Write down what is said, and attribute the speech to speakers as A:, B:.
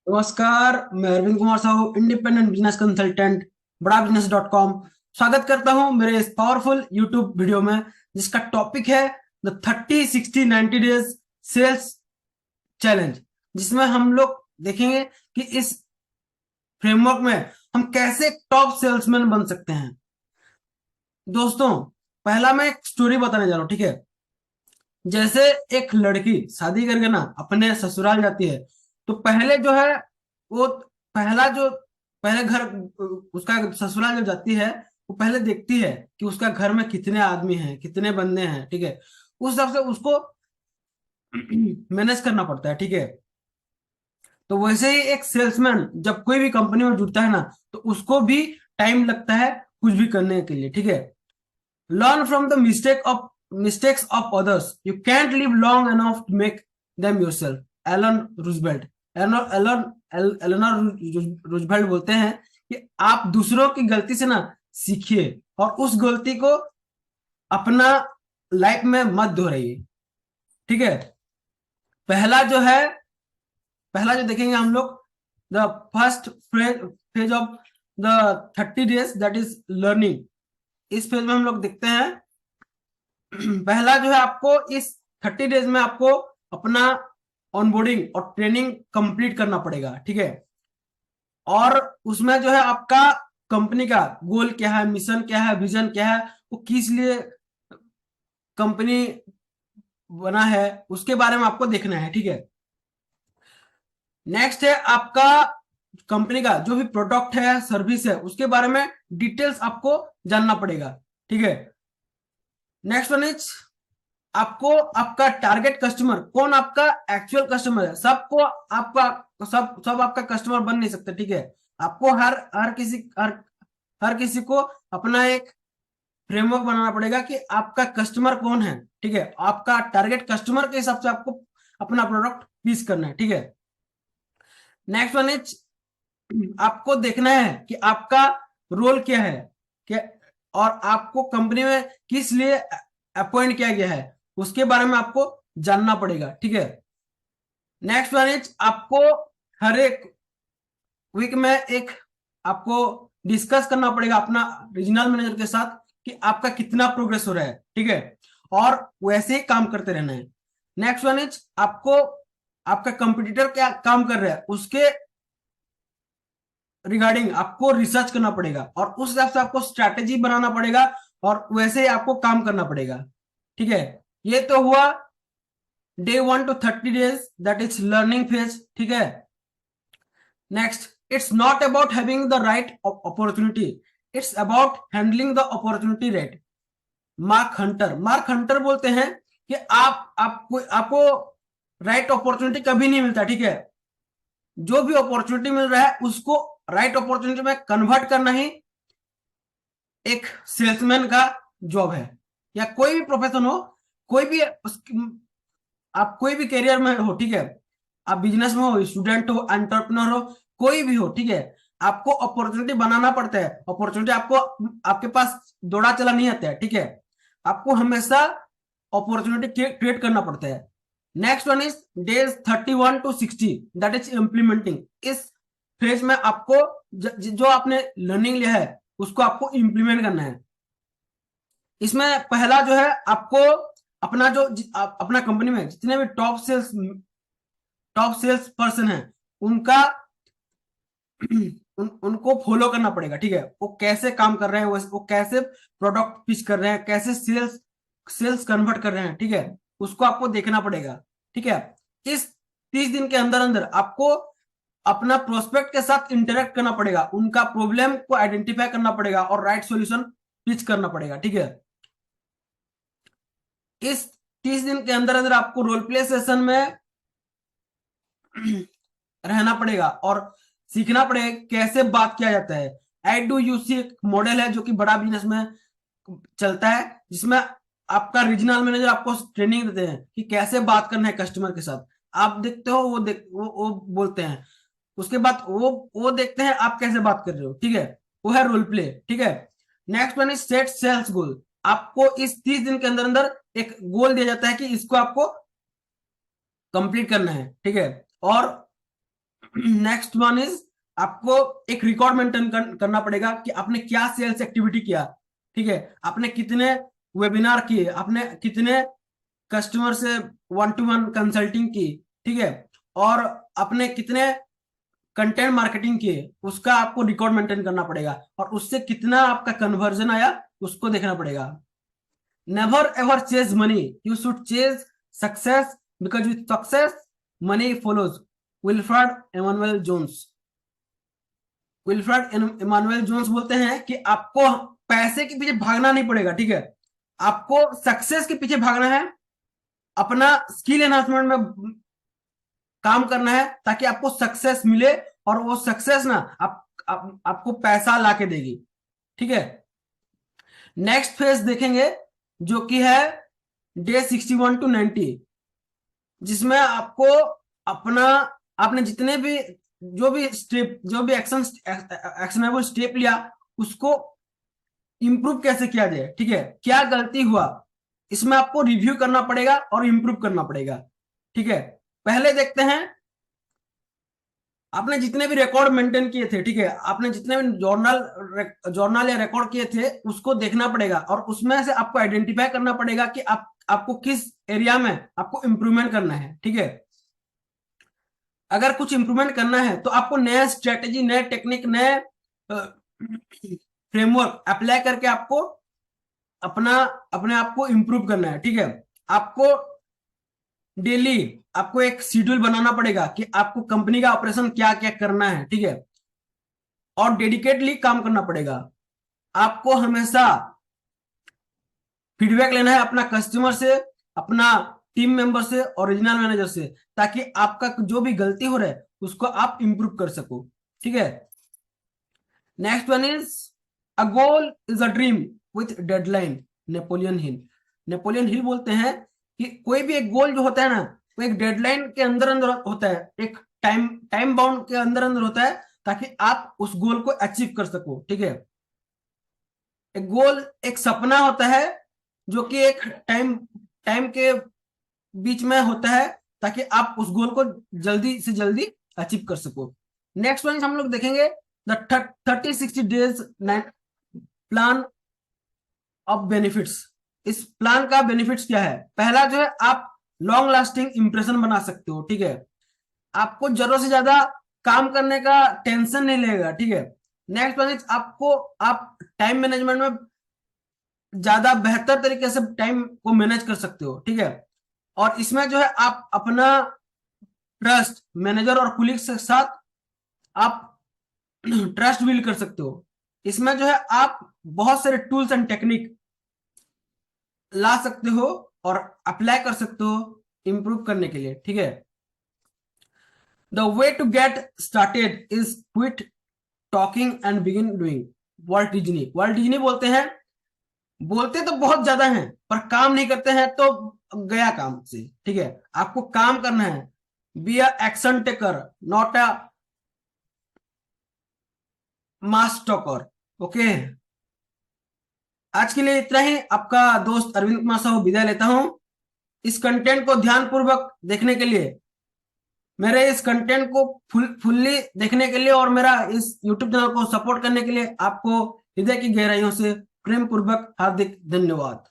A: नमस्कार। मैं Arvind Kumar Sahu, independent business consultant, बड़ा बिजनेस डॉट कॉम। स्वागत करता हूं मेरे इस पावरफुल यूट्यूब वीडियो में, जिसका टॉपिक है द 30, 60, 90 डेज सेल्स चैलेंज। जिसमें हम लोग देखेंगे कि इस फ्रेमवर्क में हम कैसे टॉप सेल्समैन बन सकते हैं। दोस्तों, पहला मैं एक स्टोरी बताने जा रहा हूं, ठीक है। जैसे एक लड़की शादी करके ना अपने ससुराल जाती है, तो पहले जो है वो पहला जो पहले घर उसका ससुराल जब जाती है, वो पहले देखती है कि उसका घर में कितने आदमी हैं, कितने बंदे हैं, ठीक है। उस हिसाब से उसको मैनेज करना पड़ता है, ठीक है। तो वैसे ही एक सेल्समैन जब कोई भी कंपनी में जुड़ता है ना, तो उसको भी टाइम लगता है कुछ भी करने के लिए, ठीक है। Learn from the mistakes of others. You can't live long enough to make them yourself. Alan Roosevelt Eleanor Roosevelt बोलते हैं कि आप दूसरों की गलती से ना सीखिए और उस गलती को अपना लाइफ में मत दोहराइए, ठीक है। पहला जो है पहला जो देखेंगे हम लोग, the first phase of the 30 days, that is learning. इस फेज में हम लोग देखते हैं पहला जो है, आपको इस 30 डेज में आपको अपना ऑनबोर्डिंग और ट्रेनिंग कंप्लीट करना पड़ेगा, ठीक है। और उसमें जो है आपका कंपनी का गोल क्या है, मिशन क्या है, विजन क्या है, वो किस लिए कंपनी बना है, उसके बारे में आपको देखना है, ठीक है। नेक्स्ट है आपका कंपनी का जो भी प्रोडक्ट है, सर्विस है, उसके बारे में डिटेल्स आपको जानना पड़ेगा, ठीक है। नेक्स्ट वन इज आपको आपका टारगेट कस्टमर कौन, आपका एक्चुअल कस्टमर है। सबको आपका सब आपका कस्टमर बन नहीं सकते, ठीक है। आपको हर किसी को अपना एक फ्रेमवर्क बनाना पड़ेगा कि आपका कस्टमर कौन है, ठीक है। आपका टारगेट कस्टमर के हिसाब से आपको अपना प्रोडक्ट पीस करना है, ठीक है। नेक्स्ट वन इज आपको देखना है कि आपका रोल क्या है, क्या, और आपको कंपनी में किस लिए अपॉइंट किया गया है, उसके बारे में आपको जानना पड़ेगा, ठीक है। नेक्स्ट वन इज आपको हर एक वीक में एक आपको डिस्कस करना पड़ेगा अपना रीजनल मैनेजर के साथ कि आपका कितना प्रोग्रेस हो रहा है, ठीक है। और वैसे ही काम करते रहना है। नेक्स्ट वन इज आपको आपका कंपटीटर क्या काम कर रहा है, उसके रिगार्डिंग आपको रिसर्च करना पड़ेगा और उस हिसाब से आपको स्ट्रैटेजी बनाना पड़ेगा और वैसे ही आपको काम करना पड़ेगा, ठीक है। ये तो हुआ day 1 to 30 days, that is learning phase, ठीक है। Next, it's not about having the right opportunity, it's about handling the opportunity right. Mark Hunter बोलते हैं कि आपको राइट अपॉर्चुनिटी कभी नहीं मिलता, ठीक है। जो भी अपॉर्चुनिटी मिल रहा है उसको राइट अपॉर्चुनिटी में कन्वर्ट करना ही एक सेल्समैन का जॉब है। या कोई भी प्रोफेशन हो, कोई भी आप कोई भी करियर में हो, ठीक है। आप बिजनेस में हो, स्टूडेंट हो, एंटरप्रेन्योर हो, कोई भी हो, ठीक है। आपको अपॉर्चुनिटी बनाना पड़ता है। अपॉर्चुनिटी आपको आपके पास दौड़ा चला नहीं आता है, ठीक है। आपको हमेशा अपॉर्चुनिटी क्रिएट करना पड़ता है। Next one is days 31 to 60, that is implementing. इस फेज में आपको जो आपने लर्निंग लिया है उसको आपको इम्प्लीमेंट करना है। इसमें पहला जो है आपको अपना अपना कंपनी में जितने भी टॉप सेल्स पर्सन है उनका उनको फॉलो करना पड़ेगा, ठीक है। वो कैसे काम कर रहे हैं, वो कैसे प्रोडक्ट पिच कर रहे हैं, कैसे सेल्स कन्वर्ट कर रहे हैं, ठीक है। उसको आपको देखना पड़ेगा, ठीक है। इस 30 दिन के अंदर अंदर आपको अपना प्रोस्पेक्ट के साथ इंटरेक्ट करना पड़ेगा, उनका प्रॉब्लम को आइडेंटिफाई करना पड़ेगा और राइट सॉल्यूशन पिच करना पड़ेगा, ठीक है। इस 30 दिन के अंदर अंदर आपको रोल प्ले सेशन में रहना पड़ेगा और सीखना पड़ेगा कैसे बात किया जाता है। आई डू यू सी एक मॉडल है जो कि बड़ा बिजनेस में चलता है, जिसमें आपका रीजनल मैनेजर आपको ट्रेनिंग देते हैं कि कैसे बात करना है कस्टमर के साथ। आप देखते हो, वो बोलते हैं, उसके बाद वो देखते हैं आप कैसे बात कर रहे हो, ठीक है। वो है रोल प्ले, ठीक है। Next one is set sales goal. आपको इस 30 दिन के अंदर अंदर एक गोल दिया जाता है कि इसको आपको कंप्लीट करना है, ठीक है। और नेक्स्ट वन इज आपको एक रिकॉर्ड मेंटेन करना पड़ेगा कि आपने क्या सेल्स एक्टिविटी किया, ठीक है, आपने कितने वेबिनार किए, आपने कितने कस्टमर से 1-to-1 कंसल्टिंग की, ठीक है, और आपने कितने कंटेंट मार्केटिंग किए, उसका आपको रिकॉर्ड मेंटेन करना पड़ेगा, और उससे कितना आपका कन्वर्जन आया उसको देखना पड़ेगा। Never ever chase money, you should chase success, because with success money follows. Wilfred Emmanuel Jones, Wilfred Emmanuel Jones बोलते हैं कि आपको पैसे के पीछे भागना नहीं पड़ेगा, ठीक है, आपको सक्सेस के पीछे भागना है, अपना स्किल एनहांसमेंट में काम करना है ताकि आपको सक्सेस मिले, और वो सक्सेस ना आपको पैसा लाके देगी, ठीक है। नेक्स्ट फेज देखेंगे जो कि है डे 61 to 90, जिसमें आपको अपना, आपने जितने भी जो भी स्टेप, जो भी एक्शनेबल स्टेप लिया उसको इंप्रूव कैसे किया जाए, ठीक है, क्या गलती हुआ इसमें आपको रिव्यू करना पड़ेगा और इंप्रूव करना पड़ेगा, ठीक है। पहले देखते हैं आपने जितने भी रिकॉर्ड मेंटेन किए थे, ठीक है, आपने जितने भी जर्नल या रिकॉर्ड किए थे उसको देखना पड़ेगा, और उसमें से आपको आइडेंटिफाई करना पड़ेगा कि आपको किस एरिया में आपको इंप्रूवमेंट करना है, ठीक है। अगर कुछ इंप्रूवमेंट करना है तो आपको नया स्ट्रेटेजी, नए टेक्निक, नए फ्रेमवर्क अप्लाई करके आपको अपने आप को इंप्रूव करना है, ठीक है। आपको डेली आपको एक शेड्यूल बनाना पड़ेगा कि आपको कंपनी का ऑपरेशन क्या क्या करना है, ठीक है, और डेडिकेटली काम करना पड़ेगा। आपको हमेशा फीडबैक लेना है अपना कस्टमर से, अपना टीम मेंबर से और रीजनल मैनेजर से, ताकि आपका जो भी गलती हो रहा है उसको आप इंप्रूव कर सको, ठीक है। Next one is a goal is a dream with deadline, Napoleon Hill. Napoleon Hill बोलते हैं कि कोई भी एक गोल जो होता है ना, वो एक डेडलाइन के अंदर अंदर होता है, एक टाइम बाउंड के अंदर अंदर होता है, ताकि आप उस गोल को अचीव कर सको, ठीक है। एक गोल एक सपना होता है जो कि एक टाइम टाइम के बीच में होता है, ताकि आप उस गोल को जल्दी से जल्दी अचीव कर सको। नेक्स्ट वन हम लोग देखेंगे the 30-60 days plan of benefits. इस प्लान का बेनिफिट्स क्या है? पहला जो है, आप लॉन्ग लास्टिंग इंप्रेशन बना सकते हो, ठीक है, आपको जरूरत से ज्यादा काम करने का टेंशन नहीं लगेगा, ठीक है। नेक्स्ट वन इज आपको, आप टाइम मैनेजमेंट में ज्यादा बेहतर तरीके से टाइम को मैनेज कर सकते हो, ठीक है, और इसमें जो है आप अपना ट्रस्ट मैनेजर और कुलीग के साथ आप ट्रस्ट बिल्ड कर सकते हो। इसमें जो है आप बहुत सारे टूल्स एंड टेक्निक ला सकते हो और अप्लाई कर सकते हो इंप्रूव करने के लिए, ठीक है। The way to get started is quit talking and begin doing. Walt Disney बोलते हैं, बोलते तो बहुत ज्यादा हैं पर काम नहीं करते हैं तो गया काम से, ठीक है। आपको काम करना है, be a action taker not a mass talker, okay. आज के लिए इतना ही। आपका दोस्त अरविंद कुमार साहू विदाई लेता हूं। इस कंटेंट को ध्यानपूर्वक देखने के लिए, मेरे इस कंटेंट को फुल्ली देखने के लिए और मेरा इस YouTube चैनल को सपोर्ट करने के लिए आपको हृदय की गहराइयों से प्रेम पूर्वक हार्दिक धन्यवाद।